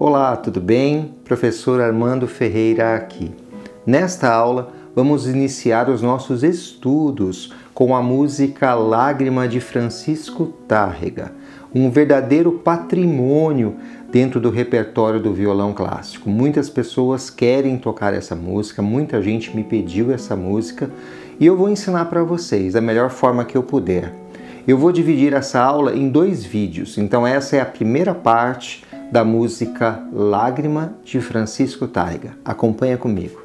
Olá, tudo bem? Professor Armando Ferreira aqui. Nesta aula, vamos iniciar os nossos estudos com a música Lágrima de Francisco Tárrega, um verdadeiro patrimônio dentro do repertório do violão clássico. Muitas pessoas querem tocar essa música, muita gente me pediu essa música e eu vou ensinar para vocês da melhor forma que eu puder. Eu vou dividir essa aula em 2 vídeos, então essa é a primeira parte da música Lágrima de Francisco Tárrega. Acompanha comigo.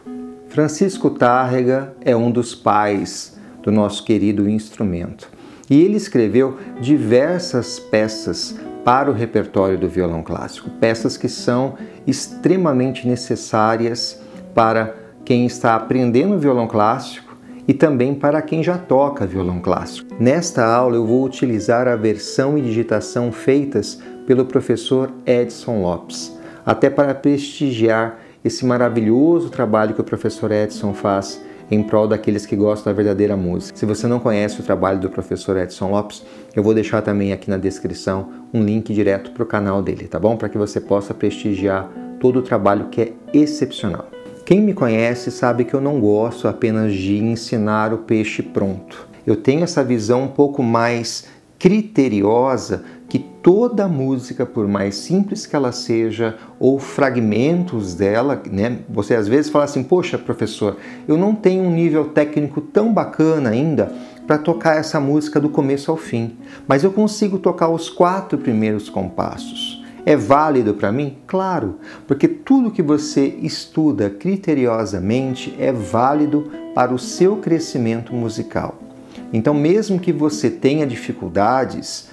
Francisco Tárrega é um dos pais do nosso querido instrumento e ele escreveu diversas peças para o repertório do violão clássico, peças que são extremamente necessárias para quem está aprendendo violão clássico e também para quem já toca violão clássico. Nesta aula eu vou utilizar a versão e digitação feitas pelo professor Edson Lopes, até para prestigiar esse maravilhoso trabalho que o professor Edson faz em prol daqueles que gostam da verdadeira música. Se você não conhece o trabalho do professor Edson Lopes, eu vou deixar também aqui na descrição um link direto para o canal dele, tá bom? Para que você possa prestigiar todo o trabalho que é excepcional. Quem me conhece sabe que eu não gosto apenas de ensinar o peixe pronto. Eu tenho essa visão um pouco mais criteriosa que toda música, por mais simples que ela seja, ou fragmentos dela, né? Você às vezes fala assim, poxa, professor, eu não tenho um nível técnico tão bacana ainda para tocar essa música do começo ao fim, mas eu consigo tocar os 4 primeiros compassos. É válido para mim? Claro, porque tudo que você estuda criteriosamente é válido para o seu crescimento musical. Então, mesmo que você tenha dificuldades,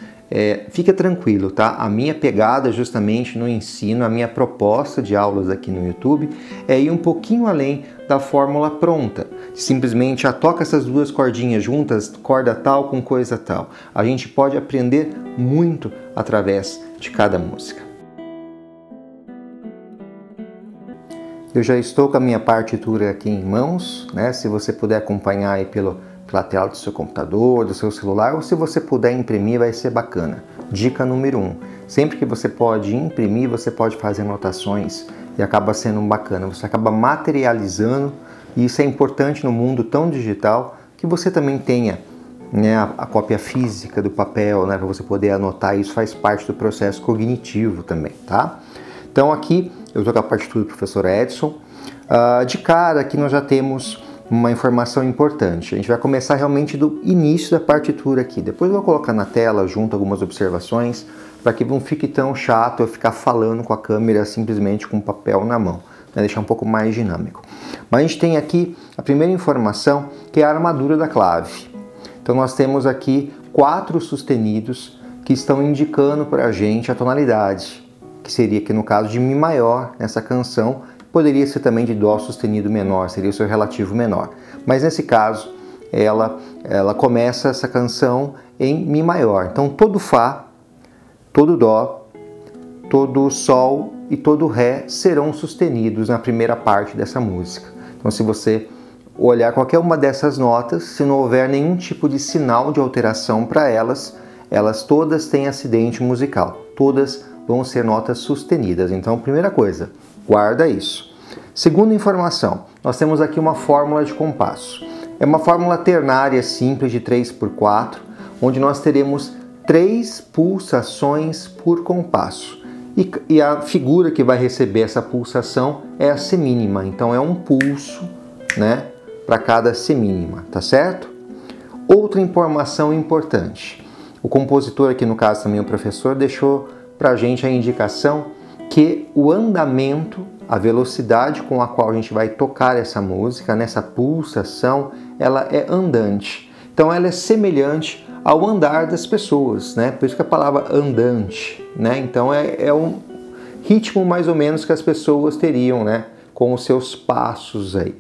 fica tranquilo, tá? A minha pegada justamente no ensino, a minha proposta de aulas aqui no YouTube é ir um pouquinho além da fórmula pronta. Simplesmente toca essas 2 cordinhas juntas, corda tal com coisa tal. A gente pode aprender muito através de cada música. Eu já estou com a minha partitura aqui em mãos, né? Se você puder acompanhar aí pela tela do seu computador, do seu celular, ou se você puder imprimir, vai ser bacana. Dica número 1. Sempre que você pode imprimir, você pode fazer anotações e acaba sendo bacana. Você acaba materializando e isso é importante no mundo tão digital que você também tenha, né, a cópia física do papel, né, para você poder anotar. Isso faz parte do processo cognitivo também, tá? Então aqui eu estou com a partitura do professor Edson. De cara aqui nós já temos uma informação importante. A gente vai começar realmente do início da partitura aqui. Depois eu vou colocar na tela junto algumas observações para que não fique tão chato eu ficar falando com a câmera simplesmente com o papel na mão, né? Deixar um pouco mais dinâmico. Mas a gente tem aqui a primeira informação, que é a armadura da clave. Então nós temos aqui 4 sustenidos que estão indicando para a gente a tonalidade, que seria aqui no caso de Mi maior nessa canção. Poderia ser também de Dó sustenido menor, seria o seu relativo menor. Mas nesse caso, ela começa essa canção em Mi maior. Então todo Fá, todo Dó, todo Sol e todo Ré serão sustenidos na primeira parte dessa música. Então se você olhar qualquer uma dessas notas, se não houver nenhum tipo de sinal de alteração para elas, elas todas têm acidente musical. Todas vão ser notas sustenidas. Então, primeira coisa, guarda isso. Segunda informação, nós temos aqui uma fórmula de compasso. É uma fórmula ternária simples de 3/4, onde nós teremos 3 pulsações por compasso. E a figura que vai receber essa pulsação é a semínima. Então é um pulso, né, para cada semínima, tá certo? Outra informação importante. O compositor, aqui no caso também o professor, deixou para a gente a indicação que o andamento, a velocidade com a qual a gente vai tocar essa música, nessa pulsação, ela é andante. Então ela é semelhante ao andar das pessoas, né? Por isso que a palavra andante, né? Então é um ritmo mais ou menos que as pessoas teriam, né, com os seus passos aí.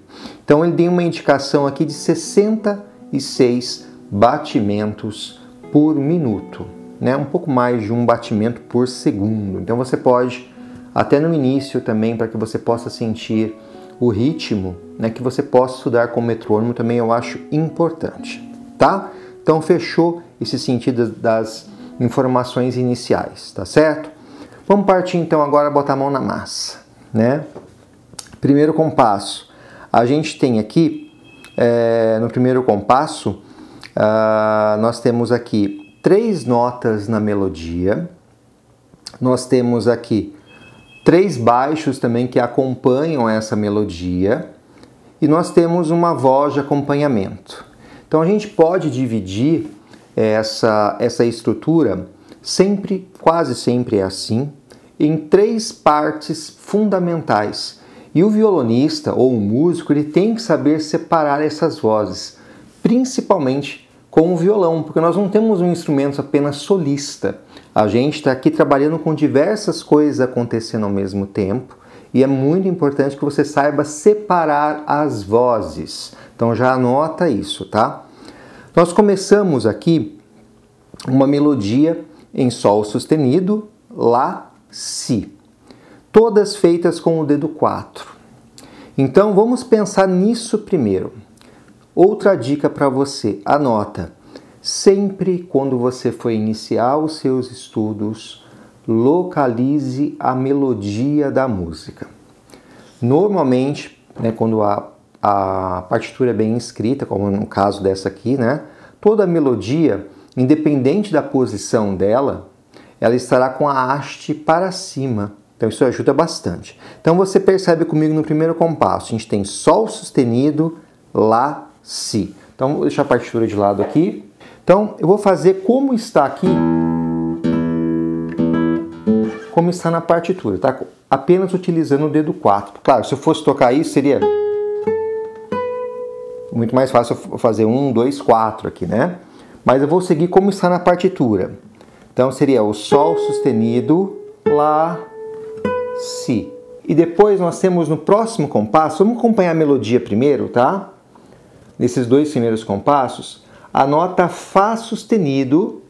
Então ele tem uma indicação aqui de 66 batimentos por minuto, né? Um pouco mais de um batimento por segundo. Então você pode, até no início também, para que você possa sentir o ritmo, né, que você possa estudar com o metrônomo também, eu acho importante, tá? Então fechou esse sentido das informações iniciais, tá certo? Vamos partir então agora a botar a mão na massa, né? Primeiro compasso. A gente tem aqui, no primeiro compasso, nós temos aqui 3 notas na melodia. Nós temos aqui 3 baixos também que acompanham essa melodia. E nós temos uma voz de acompanhamento. Então a gente pode dividir essa estrutura, quase sempre é assim, em 3 partes fundamentais. E o violonista ou o músico, ele tem que saber separar essas vozes, principalmente com o violão, porque nós não temos um instrumento apenas solista. A gente está aqui trabalhando com diversas coisas acontecendo ao mesmo tempo e é muito importante que você saiba separar as vozes. Então já anota isso, tá? Nós começamos aqui uma melodia em Sol sustenido, Lá, Si. Todas feitas com o dedo 4. Então vamos pensar nisso primeiro. Outra dica para você, anota. Sempre quando você for iniciar os seus estudos, localize a melodia da música. Normalmente, né, quando a partitura é bem escrita, como no caso dessa aqui, né, toda a melodia, independente da posição dela, ela estará com a haste para cima. Então isso ajuda bastante. Então você percebe comigo no primeiro compasso, a gente tem Sol sustenido, Lá, Si. Então vou deixar a partitura de lado aqui. Então eu vou fazer como está aqui, como está na partitura, tá? Apenas utilizando o dedo 4. Claro, se eu fosse tocar isso seria muito mais fácil eu fazer 1, 2, 4 aqui, né? Mas eu vou seguir como está na partitura. Então seria o Sol sustenido, Lá, Si. E depois nós temos no próximo compasso, vamos acompanhar a melodia primeiro, tá? Nesses 2 primeiros compassos, a nota Fá sustenido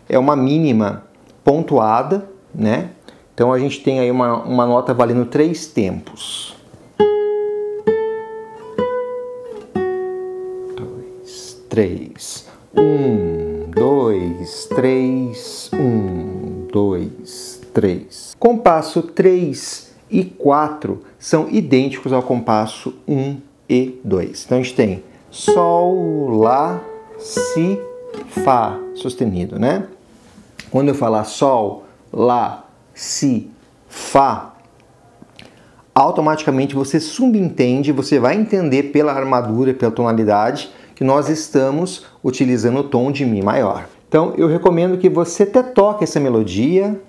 é uma mínima pontuada, né? Então a gente tem aí uma nota valendo 3 tempos. 2, 3. 1, 2, 3. 1, 2, 3. Compasso 3 e 4 são idênticos ao compasso 1 e 2. Então a gente tem Sol, Lá, Si, Fá sustenido, né? Quando eu falar Sol, Lá, Si, Fá, automaticamente você subentende, você vai entender pela armadura, pela tonalidade, que nós estamos utilizando o tom de Mi maior. Então eu recomendo que você até toque essa melodia,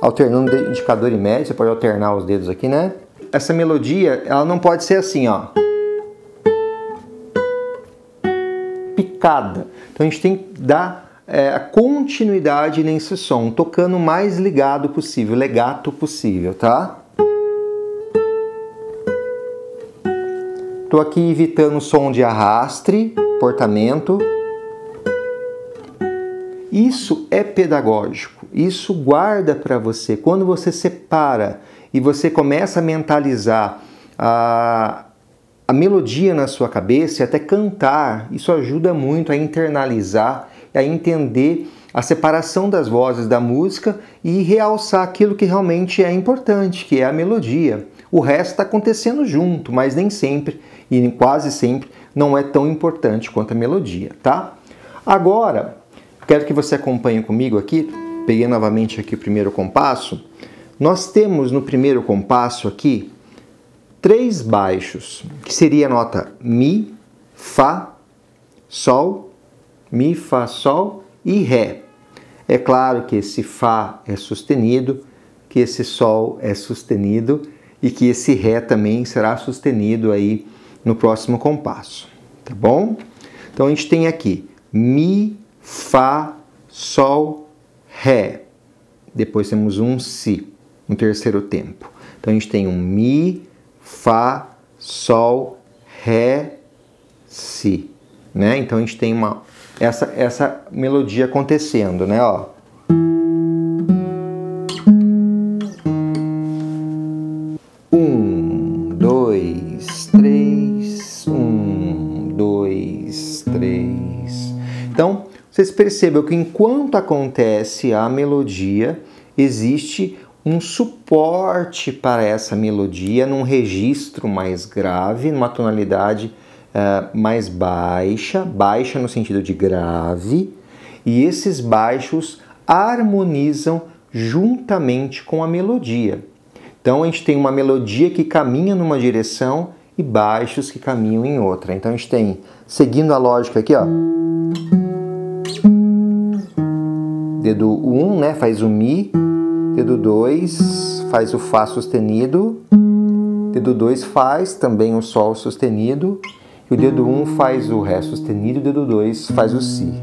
alternando indicador e médio, você pode alternar os dedos aqui, né? Essa melodia, ela não pode ser assim, ó, picada. Então a gente tem que dar a continuidade nesse som, tocando o mais ligado possível, legato possível, tá? Tô aqui evitando o som de arrastre, portamento. Isso é pedagógico, isso guarda para você. Quando você separa e você começa a mentalizar a melodia na sua cabeça e até cantar, isso ajuda muito a internalizar, a entender a separação das vozes da música e realçar aquilo que realmente é importante, que é a melodia. O resto está acontecendo junto, mas nem sempre e quase sempre não é tão importante quanto a melodia, tá? Agora, quero que você acompanhe comigo aqui, peguei novamente aqui o primeiro compasso. Nós temos no primeiro compasso aqui 3 baixos, que seria a nota Mi, Fá, Sol, Mi, Fá, Sol e Ré. É claro que esse Fá é sustenido, que esse Sol é sustenido e que esse Ré também será sustenido aí no próximo compasso, tá bom? Então a gente tem aqui Mi, Fá, Sol, Ré. Depois temos um Si no terceiro tempo. Então a gente tem um Mi, Fá, Sol, Ré, Si, né? Então a gente tem essa melodia acontecendo, né? Ó. Um, dois, três. 1, 2, 3. Então vocês percebam que enquanto acontece a melodia, existe um suporte para essa melodia num registro mais grave, numa tonalidade mais baixa, baixa no sentido de grave, e esses baixos harmonizam juntamente com a melodia. Então a gente tem uma melodia que caminha numa direção e baixos que caminham em outra. Então a gente tem, seguindo a lógica aqui, ó, dedo 1, né, faz o Mi, dedo 2 faz o Fá sustenido, dedo 2 faz também o Sol sustenido, e o dedo 1 faz o Ré sustenido, e o dedo 2 faz o Si.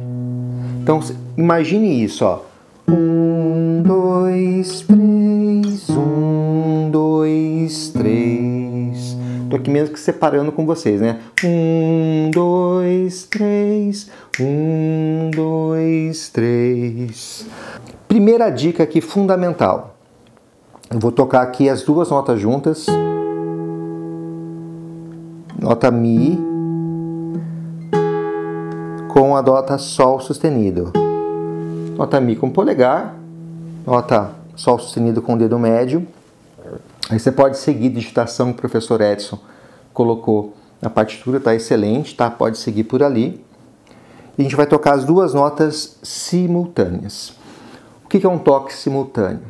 Então imagine isso, ó. 1, 2, 3, 1, 2, 3. Tô aqui mesmo que separando com vocês, né? 1, 2, 3, 1, 2, 3. Primeira dica aqui fundamental. Eu vou tocar aqui as duas notas juntas. Nota Mi com a nota Sol sustenido. Nota Mi com o polegar, nota Sol sustenido com o dedo médio. Aí você pode seguir a digitação que o professor Edson colocou na partitura, tá excelente, tá? Pode seguir por ali. E a gente vai tocar as duas notas simultâneas. O que é um toque simultâneo?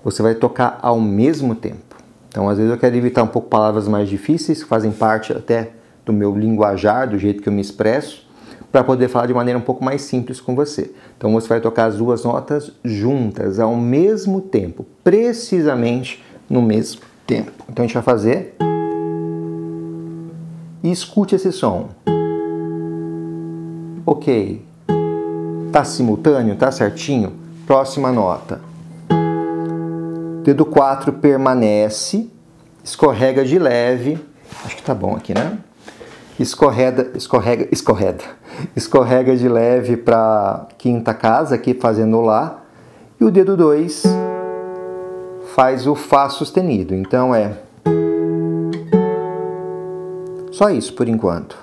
Você vai tocar ao mesmo tempo. Então, às vezes eu quero evitar um pouco palavras mais difíceis, que fazem parte até do meu linguajar, do jeito que eu me expresso, para poder falar de maneira um pouco mais simples com você. Então você vai tocar as duas notas juntas, ao mesmo tempo, precisamente no mesmo tempo. Então a gente vai fazer e escute esse som. Ok, tá simultâneo, tá certinho? Próxima nota. Dedo 4 permanece, escorrega de leve, acho que tá bom aqui, né? Escorrega de leve para quinta casa, aqui fazendo Lá, e o dedo 2 faz o Fá sustenido. Então é só isso por enquanto.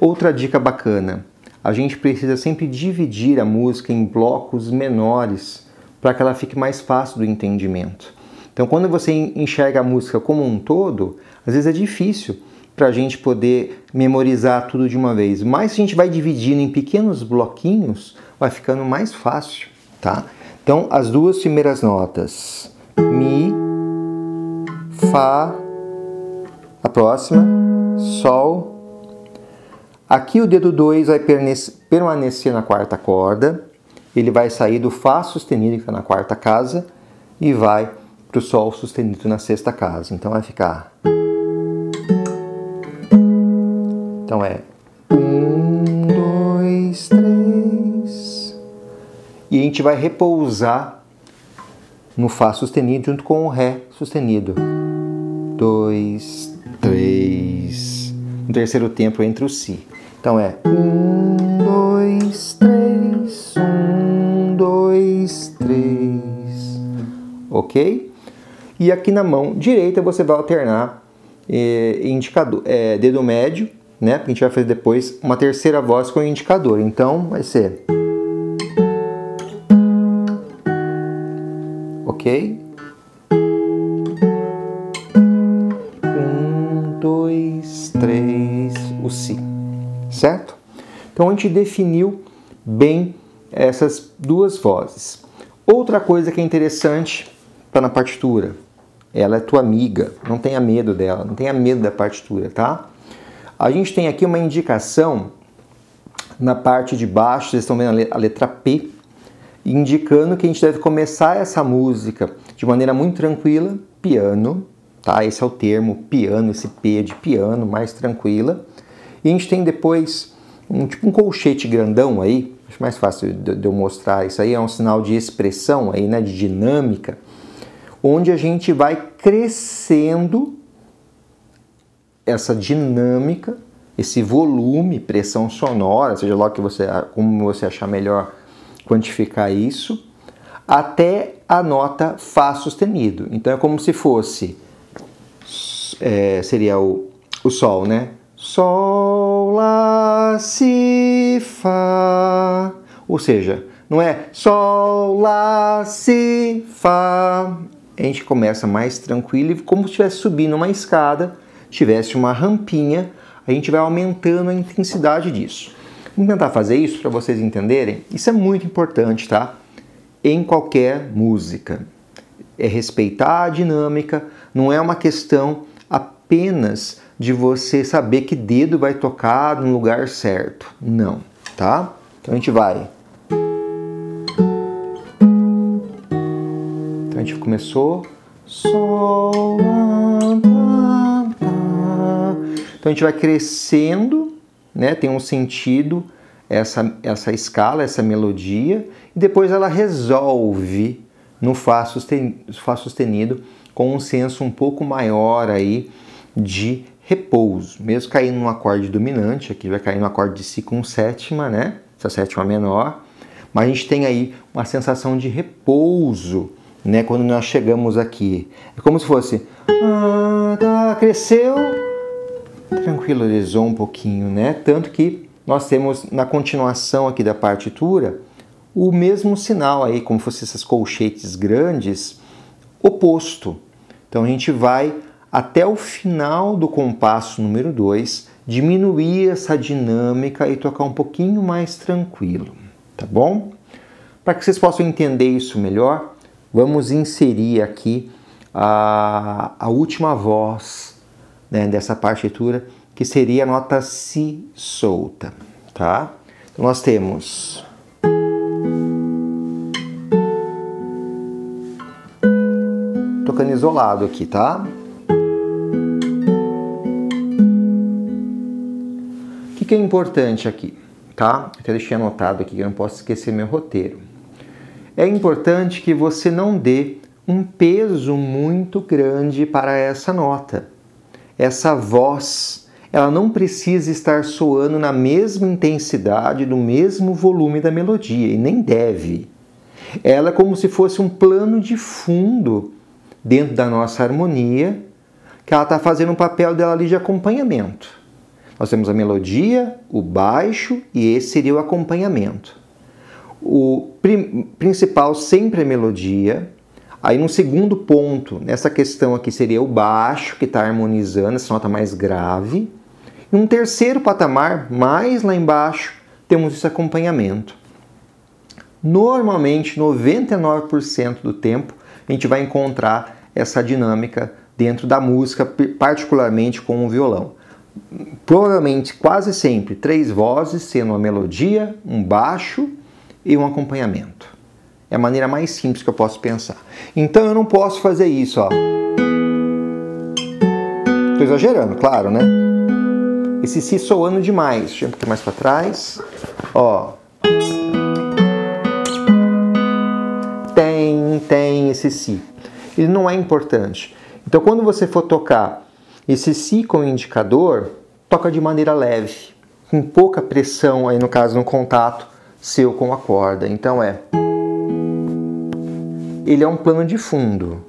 Outra dica bacana, a gente precisa sempre dividir a música em blocos menores para que ela fique mais fácil do entendimento. Então, quando você enxerga a música como um todo, às vezes é difícil para a gente poder memorizar tudo de uma vez. Mas se a gente vai dividindo em pequenos bloquinhos, vai ficando mais fácil, tá? Então, as duas primeiras notas, Mi, Fá, a próxima, Sol. Aqui o dedo 2 vai permanecer na quarta corda, ele vai sair do Fá sustenido, que está na quarta casa, e vai para o Sol sustenido na sexta casa. Então vai ficar... Então é 1, 2, 3. E a gente vai repousar no Fá sustenido junto com o Ré sustenido. 2, 3. No terceiro tempo entre o Si. Então é 1, 2, 3. 1, 2, 3. Ok? E aqui na mão direita você vai alternar indicador, dedo médio, né? Porque a gente vai fazer depois uma terceira voz com o indicador. Então vai ser... Ok? 1, 2, 3, o Si. Certo? Então a gente definiu bem essas duas vozes. Outra coisa que é interessante está na partitura. Ela é tua amiga, não tenha medo dela, não tenha medo da partitura, tá? A gente tem aqui uma indicação na parte de baixo, vocês estão vendo a letra P, indicando que a gente deve começar essa música de maneira muito tranquila, piano, tá? Esse é o termo, piano, esse P é de piano, mais tranquila. E a gente tem depois tipo um colchete grandão aí, acho mais fácil de eu mostrar, isso aí é um sinal de expressão aí, né, de dinâmica, onde a gente vai crescendo essa dinâmica, esse volume, pressão sonora, seja lá como você achar melhor quantificar isso, até a nota Fá sustenido. Então é como se fosse, seria o Sol, né? Sol, Lá, Si, Fá. Ou seja, não é Sol, Lá, Si, Fá. A gente começa mais tranquilo e como se estivesse subindo uma escada, tivesse uma rampinha, a gente vai aumentando a intensidade disso. Vamos tentar fazer isso para vocês entenderem? Isso é muito importante, tá? Em qualquer música. É respeitar a dinâmica, não é uma questão apenas de você saber que dedo vai tocar no lugar certo. Não, tá? Então a gente vai. Então a gente começou. Sol, lá, lá, lá. Então a gente vai crescendo, né? Tem um sentido essa escala, essa melodia, e depois ela resolve no Fá sustenido com um senso um pouco maior aí de repouso. Mesmo caindo num acorde dominante, aqui vai cair no acorde de Si com sétima, né? Essa sétima menor, mas a gente tem aí uma sensação de repouso, né? Quando nós chegamos aqui. É como se fosse cresceu, tranquilizou um pouquinho, né? Tanto que nós temos na continuação aqui da partitura o mesmo sinal aí, como fosse essas colchetes grandes, oposto. Então a gente vai até o final do compasso número 2, diminuir essa dinâmica e tocar um pouquinho mais tranquilo, tá bom? Para que vocês possam entender isso melhor, vamos inserir aqui a última voz, né, dessa partitura, que seria a nota Si solta, tá? Então nós temos tocando isolado aqui, tá? O que é importante aqui, tá? Até deixei anotado aqui que eu não posso esquecer meu roteiro. É importante que você não dê um peso muito grande para essa nota. Essa voz, ela não precisa estar soando na mesma intensidade, no mesmo volume da melodia, e nem deve. Ela é como se fosse um plano de fundo dentro da nossa harmonia, que ela está fazendo um papel dela ali de acompanhamento. Nós temos a melodia, o baixo, e esse seria o acompanhamento. O principal sempre é melodia. Aí no segundo ponto, nessa questão aqui seria o baixo, que está harmonizando, essa nota mais grave. E um terceiro patamar, mais lá embaixo, temos esse acompanhamento. Normalmente, 99% do tempo, a gente vai encontrar essa dinâmica dentro da música, particularmente com o violão. Provavelmente, quase sempre, 3 vozes, sendo uma melodia, um baixo e um acompanhamento. É a maneira mais simples que eu posso pensar. Então eu não posso fazer isso, ó. Estou exagerando, claro, né? Esse Si soando demais. Deixa eu ir um pouquinho mais para trás. Ó. Tem esse Si. Ele não é importante. Então quando você for tocar esse Si com o indicador, toca de maneira leve, com pouca pressão aí no caso no contato seu com a corda. Então ele é um plano de fundo.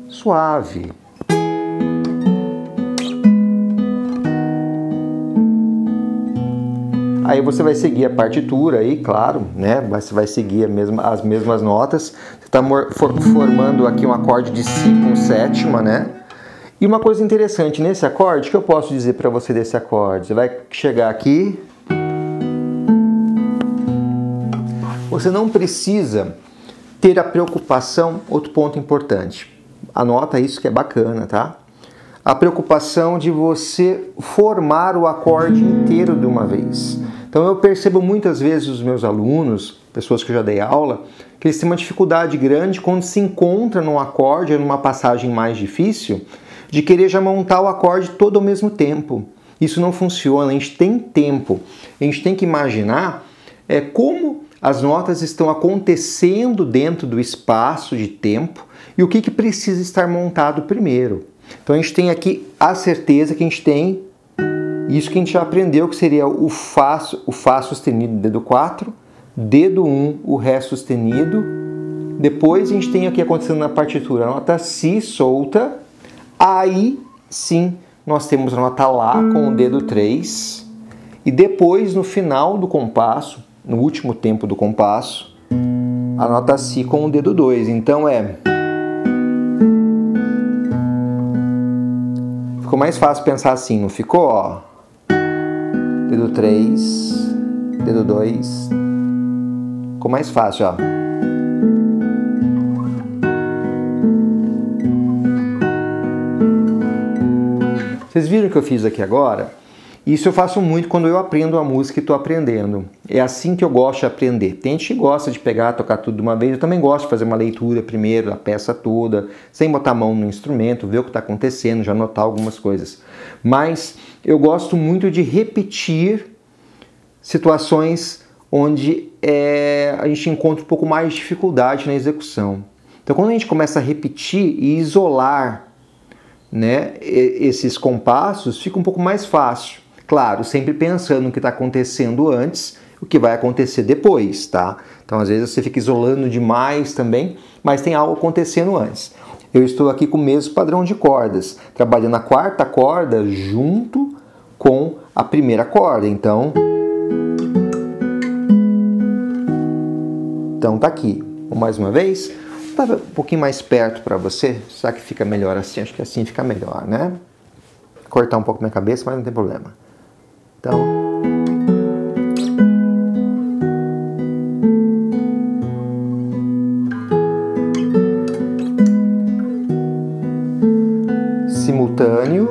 Suave. Aí você vai seguir a partitura aí, claro, né? Você vai seguir as mesmas notas. Você está formando aqui um acorde de Si com sétima, né? E uma coisa interessante nesse acorde, que eu posso dizer para você desse acorde? Você vai chegar aqui. Você não precisa ter a preocupação, outro ponto importante. Anota isso que é bacana, tá? A preocupação de você formar o acorde inteiro de uma vez. Então eu percebo muitas vezes os meus alunos, pessoas que eu já dei aula, que eles têm uma dificuldade grande quando se encontra num acorde, numa passagem mais difícil, de querer já montar o acorde todo ao mesmo tempo. Isso não funciona, a gente tem tempo. A gente tem que imaginar como as notas estão acontecendo dentro do espaço de tempo e o que precisa estar montado primeiro. Então a gente tem aqui a certeza que a gente tem isso que a gente já aprendeu, que seria o Fá sustenido, dedo 4, dedo 1, o Ré sustenido. Depois a gente tem aqui acontecendo na partitura a nota Si solta. Aí sim nós temos a nota Lá com o dedo 3. e depois no final do compasso, no último tempo do compasso, a nota Si com o dedo 2. Então ficou mais fácil pensar assim, não ficou? Ó, dedo 3, dedo 2, ficou mais fácil, ó. Vocês viram o que eu fiz aqui agora? Isso eu faço muito quando eu aprendo a música e estou aprendendo. É assim que eu gosto de aprender. Tem gente que gosta de pegar, tocar tudo de uma vez. Eu também gosto de fazer uma leitura primeiro, da peça toda, sem botar a mão no instrumento, ver o que está acontecendo, já notar algumas coisas. Mas eu gosto muito de repetir situações onde a gente encontra um pouco mais de dificuldade na execução. Então quando a gente começa a repetir e isolar, né, esses compassos, fica um pouco mais fácil. Claro, sempre pensando no que está acontecendo antes, o que vai acontecer depois, tá? Então, às vezes, você fica isolando demais também, mas tem algo acontecendo antes. Eu estou aqui com o mesmo padrão de cordas, trabalhando a quarta corda junto com a primeira corda. Então tá aqui. Mais uma vez. Estava um pouquinho mais perto para você, será que fica melhor assim? Acho que assim fica melhor, né? Cortar um pouco minha cabeça, mas não tem problema. Então... simultâneo.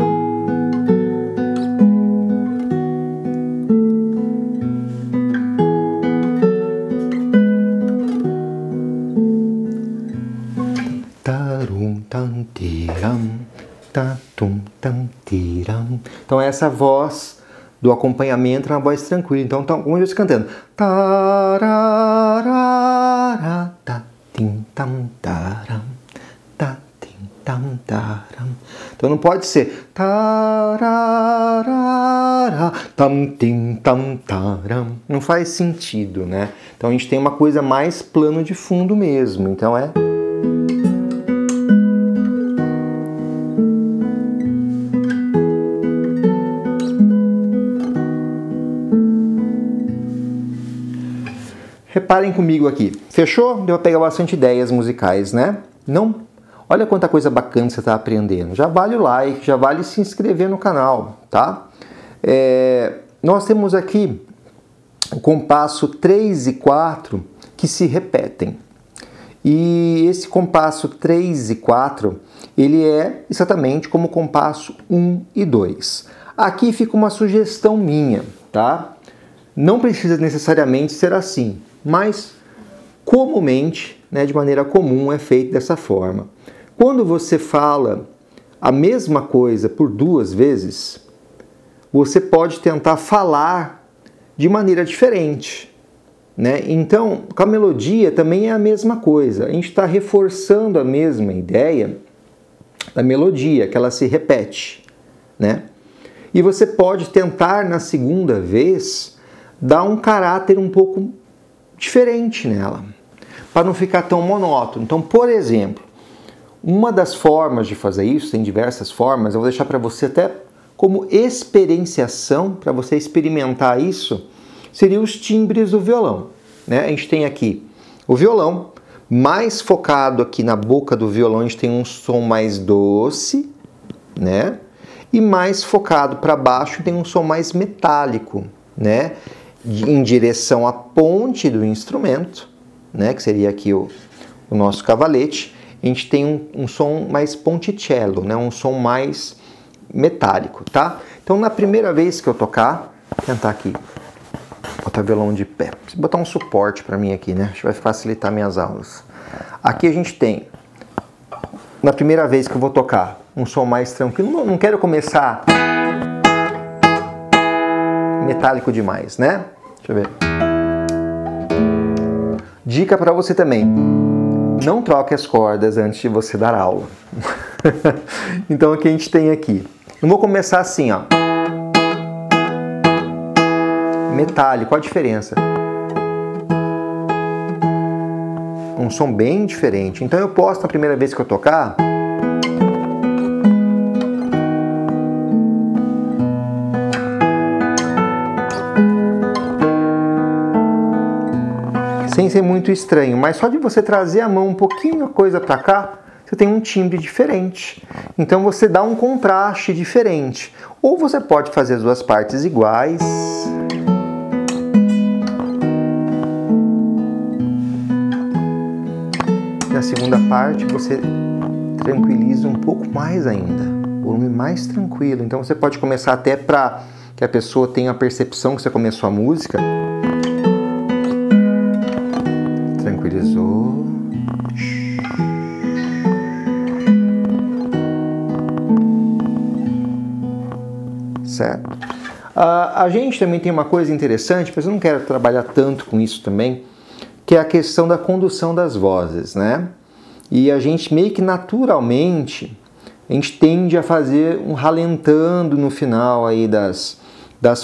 Então essa voz do acompanhamento é uma voz tranquila. Então como eu estou cantando. Então não pode ser. Não faz sentido, né? Então a gente tem uma coisa mais plano de fundo mesmo. Então é... Reparem comigo aqui. Fechou? Deu para pegar bastante ideias musicais, né? Não? Olha quanta coisa bacana você está aprendendo. Já vale o like, já vale se inscrever no canal, tá? Nós temos aqui o compasso 3 e 4 que se repetem. E esse compasso 3 e 4, ele é exatamente como o compasso 1 e 2. Aqui fica uma sugestão minha, tá? Não precisa necessariamente ser assim, mas comumente, né, de maneira comum, é feito dessa forma. Quando você fala a mesma coisa por duas vezes, você pode tentar falar de maneira diferente, né? Então, com a melodia também é a mesma coisa. A gente está reforçando a mesma ideia da melodia, que ela se repete, né? E você pode tentar, na segunda vez, dar um caráter um pouco diferente nela, para não ficar tão monótono. Então, por exemplo, uma das formas de fazer isso, tem diversas formas, eu vou deixar para você até como experienciação, para você experimentar isso, seria os timbres do violão, né? A gente tem aqui o violão, mais focado aqui na boca do violão, a gente tem um som mais doce, né? E mais focado para baixo tem um som mais metálico, né? Em direção à ponte do instrumento, né? Que seria aqui o nosso cavalete. A gente tem um som mais ponticello, né? Um som mais metálico, tá? Então, na primeira vez que eu tocar, vou tentar aqui, botar o violão de pé. Preciso botar um suporte para mim aqui, né? Acho que vai facilitar minhas aulas. Aqui a gente tem, na primeira vez que eu vou tocar, um som mais tranquilo. Não quero começar metálico demais, né? Deixa eu ver. Dica para você também. Não troque as cordas antes de você dar aula. Então, o que a gente tem aqui? Eu vou começar assim, ó. Metálico, qual a diferença? Um som bem diferente. Então, eu posso, na primeira vez que eu tocar, sem ser muito estranho, mas só de você trazer a mão um pouquinho a coisa para cá, você tem um timbre diferente. Então você dá um contraste diferente. Ou você pode fazer as duas partes iguais. Na segunda parte você tranquiliza um pouco mais ainda, volume mais tranquilo. Então você pode começar até para que a pessoa tenha a percepção que você começou a música. Tranquilizou. Certo? A gente também tem uma coisa interessante, mas eu não quero trabalhar tanto com isso também, que é a questão da condução das vozes, né? E a gente meio que naturalmente, a gente tende a fazer um ralentando no final aí das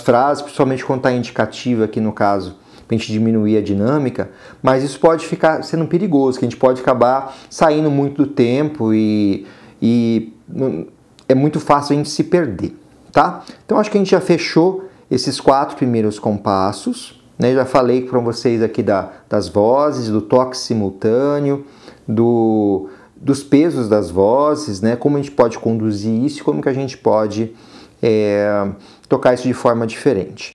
frases, principalmente quando está indicativa aqui no caso, para a gente diminuir a dinâmica, mas isso pode ficar sendo perigoso, que a gente pode acabar saindo muito do tempo e é muito fácil a gente se perder, tá? Então acho que a gente já fechou esses 4 primeiros compassos, né? Já falei para vocês aqui das vozes, do toque simultâneo, dos pesos das vozes, né? Como a gente pode conduzir isso e como que a gente pode tocar isso de forma diferente.